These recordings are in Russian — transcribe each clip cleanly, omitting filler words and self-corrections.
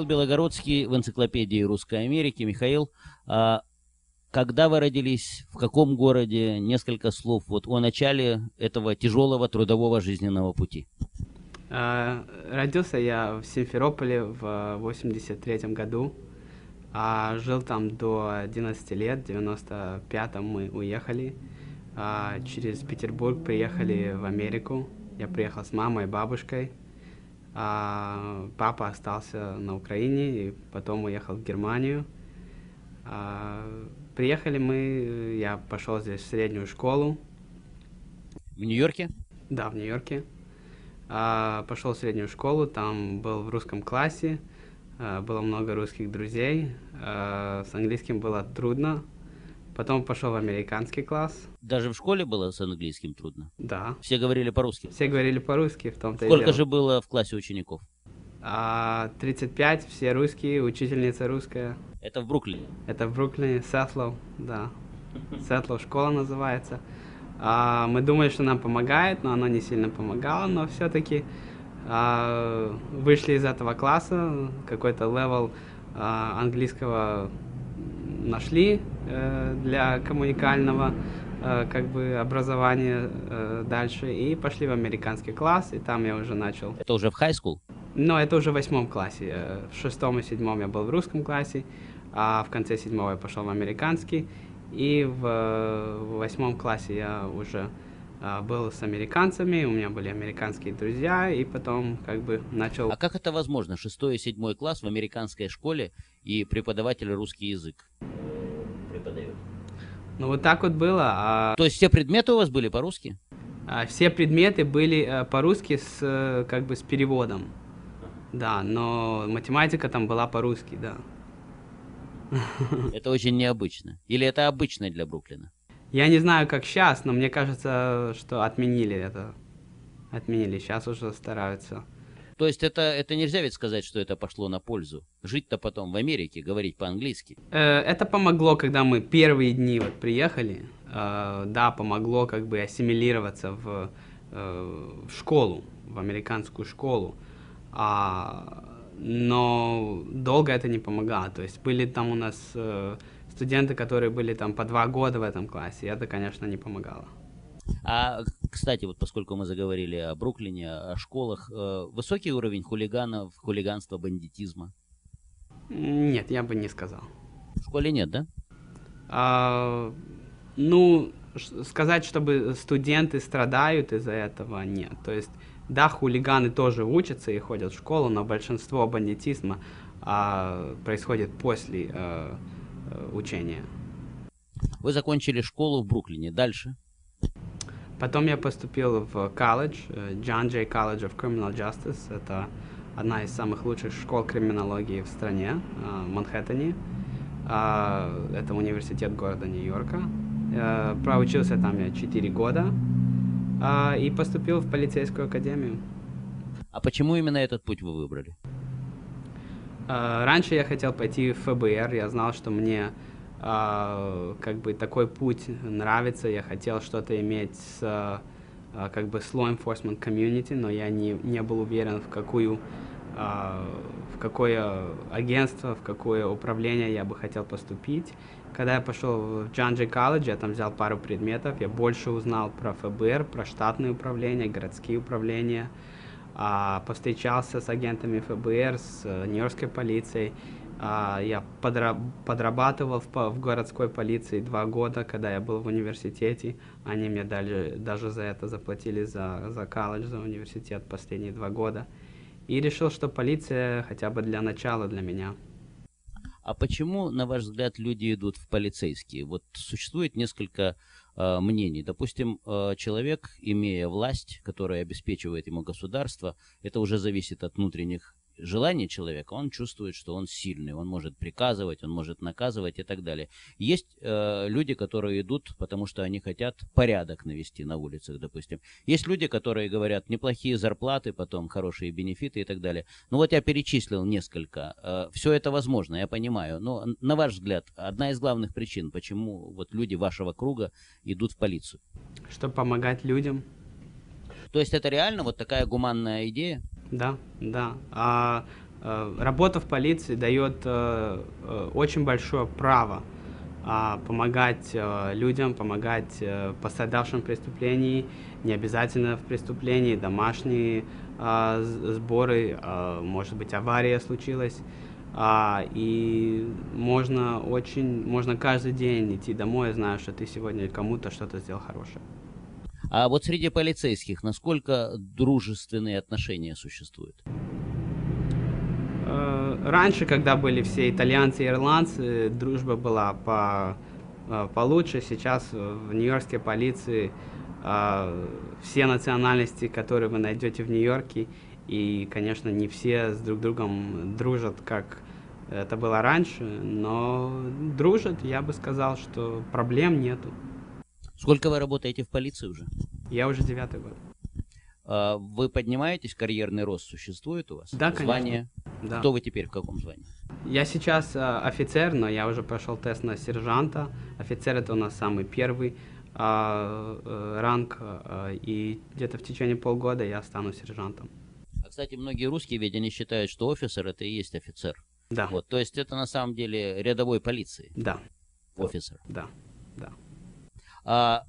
Белогородский в энциклопедии Русской Америки. Михаил, когда вы родились, в каком городе, несколько слов вот о начале этого тяжелого трудового жизненного пути. Родился я в Симферополе в 83 году, жил там до 11 лет, в 95-м мы уехали, через Петербург приехали в Америку, я приехал с мамой и бабушкой, папа остался на Украине и потом уехал в Германию. Приехали мы, я пошел здесь в среднюю школу. В Нью-Йорке? Да, в Нью-Йорке. Пошел в среднюю школу, там был в русском классе, было много русских друзей, с английским было трудно. Потом пошел в американский класс. Даже в школе было с английским трудно? Да. Все говорили по-русски? Все говорили по-русски, в том-то и дело. Сколько же было в классе учеников? 35, все русские, учительница русская. Это в Бруклине? Это в Бруклине, Сетлоу, да. Сетлоу школа называется. Мы думали, что нам помогает, но оно не сильно помогало, но все-таки вышли из этого класса, какой-то левел английского нашли для коммуникального образования дальше, и пошли в американский класс, и там я уже начал. Это уже в high school? Но это уже в 8 классе. В 6 и 7 я был в русском классе, а в конце 7 я пошел в американский. И в 8 классе я уже был с американцами, у меня были американские друзья, и потом начал... А как это возможно? 6 и 7 класс в американской школе, и преподаватель русский язык преподает? Ну вот так вот было. То есть все предметы у вас были по-русски? Все предметы были по-русски с переводом. Да, но математика там была по-русски, да. Это очень необычно. Или это обычно для Бруклина? Я не знаю, как сейчас, но мне кажется, что отменили это. Отменили, сейчас уже стараются. То есть это нельзя ведь сказать, что это пошло на пользу? Жить-то потом в Америке, говорить по-английски? Это помогло, когда мы первые дни приехали. Да, помогло ассимилироваться в школу, в американскую школу. Но долго это не помогало. То есть были там у нас студенты, которые были там по 2 года в этом классе, и это, конечно, не помогало. Кстати, вот поскольку мы заговорили о Бруклине, о школах, высокий уровень хулиганов, хулиганства, бандитизма? Нет, я бы не сказал. В школе нет, да? Сказать, чтобы студенты страдают из-за этого, нет. То есть, да, хулиганы тоже учатся и ходят в школу, но большинство бандитизма происходит после учения. Вы закончили школу в Бруклине. Дальше? Потом я поступил в колледж, John Jay College of Criminal Justice. Это одна из самых лучших школ криминологии в стране, в Манхэттене. Это университет города Нью-Йорка. Проучился там я 4 года и поступил в полицейскую академию. А почему именно этот путь вы выбрали? Раньше я хотел пойти в ФБР, я знал, что мне такой путь нравится, я хотел что-то иметь с с law enforcement community, но я не был уверен, в какое агентство, в какое управление я бы хотел поступить. Когда я пошел в John Jay College, я там взял пару предметов, я больше узнал про ФБР, про штатные управления, городские управления, повстречался с агентами ФБР, с нью-йоркской полицией. Я подрабатывал в городской полиции 2 года, когда я был в университете. Они мне даже за это заплатили, за колледж, за университет последние 2 года. И решил, что полиция хотя бы для начала для меня. А почему, на ваш взгляд, люди идут в полицейские? Вот существует несколько мнений. Допустим, человек, имея власть, которая обеспечивает ему государство, это уже зависит от внутренних желаний человека, он чувствует, что он сильный, он может приказывать, он может наказывать и так далее. Есть люди, которые идут, потому что они хотят порядок навести на улицах, допустим. Есть люди, которые говорят, неплохие зарплаты, потом хорошие бенефиты и так далее. Ну вот я перечислил несколько. Все это возможно, я понимаю. Но, на ваш взгляд, одна из главных причин, почему вот люди вашего круга идут в полицию? Чтобы помогать людям. То есть это реально вот такая гуманная идея? Да, да. Работа в полиции дает очень большое право помогать людям, помогать пострадавшим в преступлении, не обязательно в преступлении, домашние сборы, может быть, авария случилась. И можно каждый день идти домой, зная, что ты сегодня кому-то что-то сделал хорошее. А вот среди полицейских насколько дружественные отношения существуют? Раньше, когда были все итальянцы и ирландцы, дружба была получше. Сейчас в нью-йоркской полиции все национальности, которые вы найдете в Нью-Йорке, и, конечно, не все с друг другом дружат, как это было раньше, но дружат, я бы сказал, что проблем нету. Сколько вы работаете в полиции уже? Я уже 9-й год. Вы поднимаетесь, карьерный рост существует у вас? Да, конечно. Звание? Да. Кто вы теперь, в каком звании? Я сейчас офицер, но я уже прошел тест на сержанта. Офицер — это у нас самый первый ранг, и где-то в течение полгода я стану сержантом. А, кстати, многие русские ведь они считают, что офицер это и есть офицер. Да. Вот, то есть это на самом деле рядовой полиции. Да. Офицер. Да. Да. А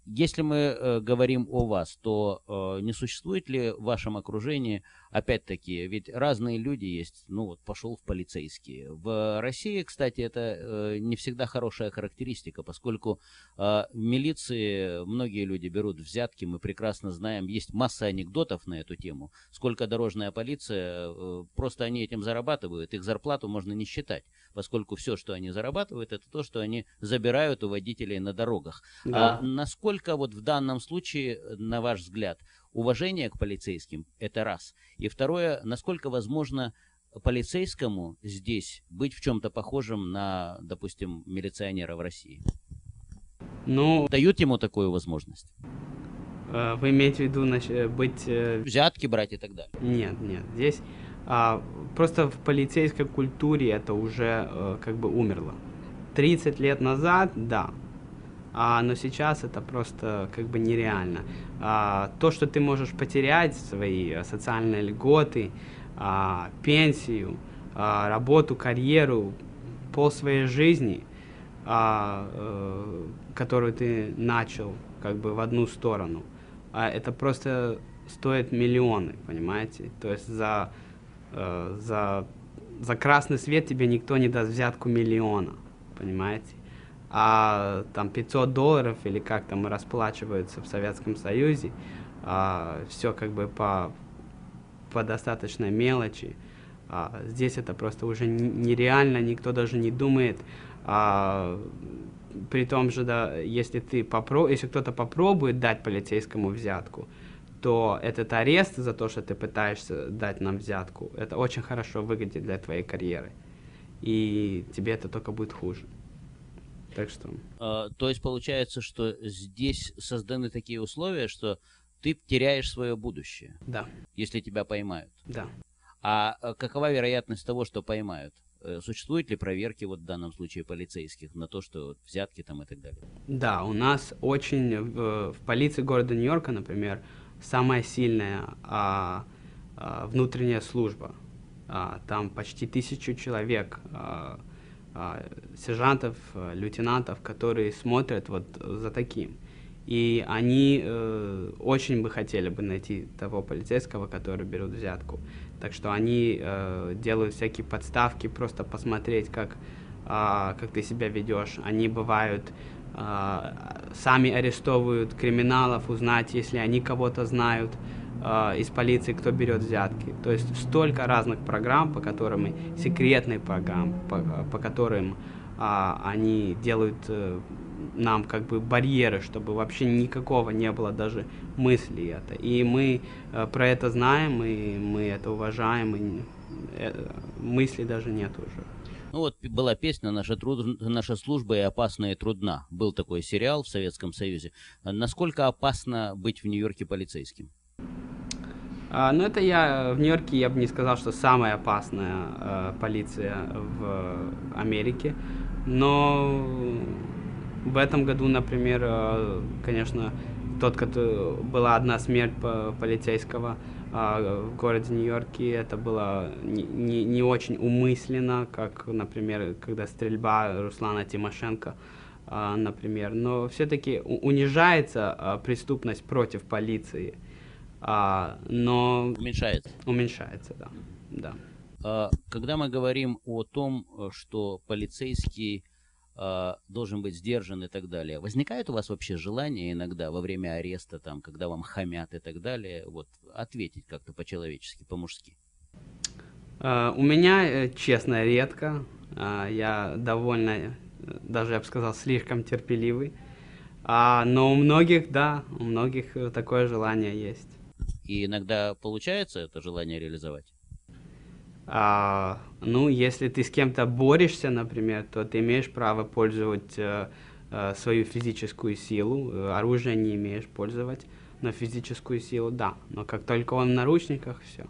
если мы говорим о вас, то не существует ли в вашем окружении, опять-таки, ведь разные люди есть, ну вот пошел в полицейские. В России, кстати, это не всегда хорошая характеристика, поскольку в милиции многие люди берут взятки, мы прекрасно знаем, есть масса анекдотов на эту тему, сколько дорожная полиция, просто они этим зарабатывают, их зарплату можно не считать, поскольку все, что они зарабатывают, это то, что они забирают у водителей на дорогах. Да. А насколько вот в данном случае, на ваш взгляд, уважение к полицейским – это раз. И второе, насколько возможно полицейскому здесь быть в чем-то похожим на, допустим, милиционера в России? Ну, Дают ему такую возможность? вы имеете в виду быть... Взятки брать и так далее? Нет, нет. Здесь просто в полицейской культуре это уже как бы умерло. 30 лет назад, да. Но сейчас это просто как бы нереально. То, что ты можешь потерять, свои социальные льготы, пенсию, работу, карьеру, пол своей жизни, которую ты начал как бы в одну сторону, это просто стоит миллионы, понимаете? То есть за красный свет тебе никто не даст взятку миллиона, понимаете? А там $500 или как там расплачиваются в Советском Союзе, все как бы по достаточной мелочи. Здесь это просто уже нереально, никто даже не думает. При том же, да, если кто-то попробует дать полицейскому взятку, то этот арест за то, что ты пытаешься дать нам взятку, это очень хорошо выглядит для твоей карьеры. И тебе это только будет хуже. Так что... То есть получается, что здесь созданы такие условия, что ты теряешь свое будущее, да, если тебя поймают. Да. А какова вероятность того, что поймают? Существуют ли проверки вот в данном случае полицейских на то, что взятки там и так далее? Да, у нас очень в полиции города Нью-Йорка, например, самая сильная внутренняя служба. Там почти 1000 человек, сержантов, лейтенантов, которые смотрят вот за таким. И они очень бы хотели бы найти того полицейского, который берет взятку. Так что они делают всякие подставки, просто посмотреть, как ты себя ведешь. Они бывают, сами арестовывают криминалов, узнать, если они кого-то знают из полиции, кто берет взятки. То есть столько разных программ, секретных программ, по которым они делают нам как бы барьеры, чтобы вообще никакого не было даже мысли это. И мы про это знаем, и мы это уважаем, и мысли даже нет уже. Ну вот была песня «Наша служба и опасна и трудна». Был такой сериал в Советском Союзе. Насколько опасно быть в Нью-Йорке полицейским? Ну, это в Нью-Йорке, я бы не сказал, что самая опасная полиция в Америке, но в этом году, например, конечно, была одна смерть полицейского в городе Нью-Йорке. Это было не очень умысленно, как, например, когда стрельба Руслана Тимошенко, например. Но все-таки унижается преступность против полиции, но Уменьшается. уменьшается, да. Да. Когда мы говорим о том, что полицейский должен быть сдержан и так далее, возникает у вас вообще желание иногда во время ареста, там, когда вам хамят и так далее, вот, ответить как-то по-человечески, по-мужски? У меня, честно, редко. Я довольно, даже я бы сказал, слишком терпеливый. Но у многих, да, у многих такое желание есть. И иногда получается это желание реализовать? Ну, если ты с кем-то борешься, например, то ты имеешь право пользовать свою физическую силу. Оружие не имеешь пользовать, но физическую силу, да. Но как только он в наручниках, все.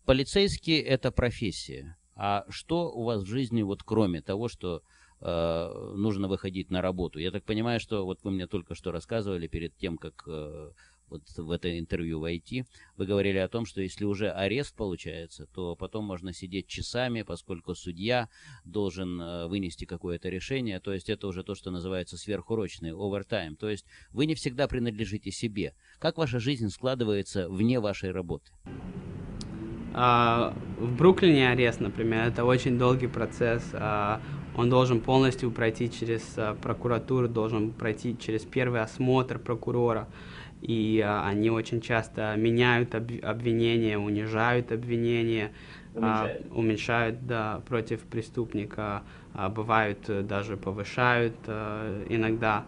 Полицейский — это профессия. А что у вас в жизни, вот кроме того, что нужно выходить на работу? Я так понимаю, что вот вы мне только что рассказывали перед тем, как вот в это интервью войти, вы говорили о том, что если уже арест получается, то потом можно сидеть часами, поскольку судья должен вынести какое-то решение, то есть это уже то, что называется сверхурочный, овертайм, то есть вы не всегда принадлежите себе. Как ваша жизнь складывается вне вашей работы? В Бруклине арест, например, это очень долгий процесс. Он должен полностью пройти через прокуратуру, должен пройти через первый осмотр прокурора. И они очень часто меняют обвинения, унижают обвинения, уменьшают, да, против преступника, бывают даже повышают иногда.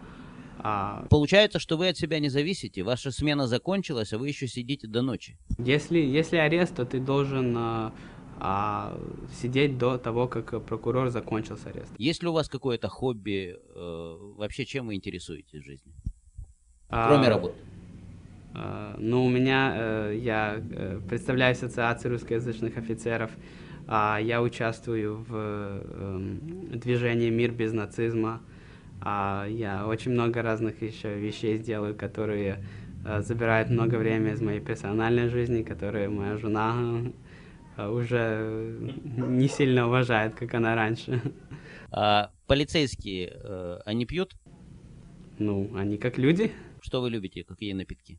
Получается, что вы от себя не зависите, ваша смена закончилась, а вы еще сидите до ночи. Если арест, то ты должен сидеть до того, как прокурор закончил с арестом. Есть ли у вас какое-то хобби, вообще чем вы интересуетесь в жизни, кроме работы? Ну, у меня, я представляю Ассоциацию русскоязычных офицеров, я участвую в движении «Мир без нацизма», я очень много разных еще вещей сделаю, которые забирают много времени из моей персональной жизни, которые моя жена уже не сильно уважает, как она раньше. Полицейские, они пьют? Ну, они как люди. Что вы любите, какие напитки?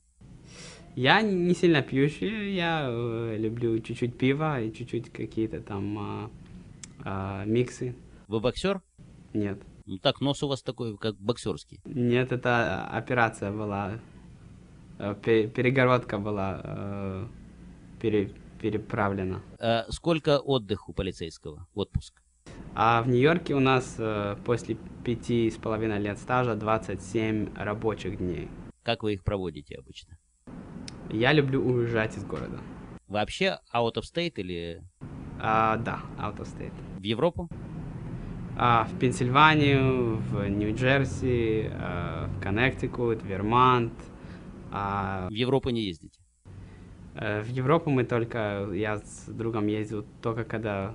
Я не сильно пьющий, я люблю чуть-чуть пива и чуть-чуть какие-то там миксы. Вы боксер? Нет. Ну так, нос у вас такой, как боксерский. Нет, это операция была, перегородка была переправлена. Сколько отдых у полицейского, отпуск? А в Нью-Йорке у нас после 5,5 лет стажа 27 рабочих дней. Как вы их проводите обычно? Я люблю уезжать из города. Вообще out of state или... Да, out of state. В Европу? В Пенсильванию, в Нью-Джерси, в Коннектикут, в Вермонт. В Европу не ездите? В Европу я с другом ездил только когда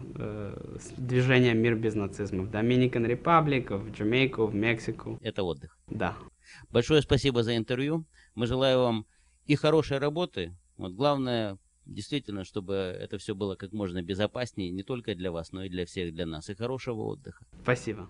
с движением «Мир без нацизма». В Dominican Republic, в Джамайку, в Мексику. Это отдых? Да. Большое спасибо за интервью. Мы желаем вам и хорошей работы. Вот главное, действительно, чтобы это все было как можно безопаснее, не только для вас, но и для всех, для нас. И хорошего отдыха. Спасибо.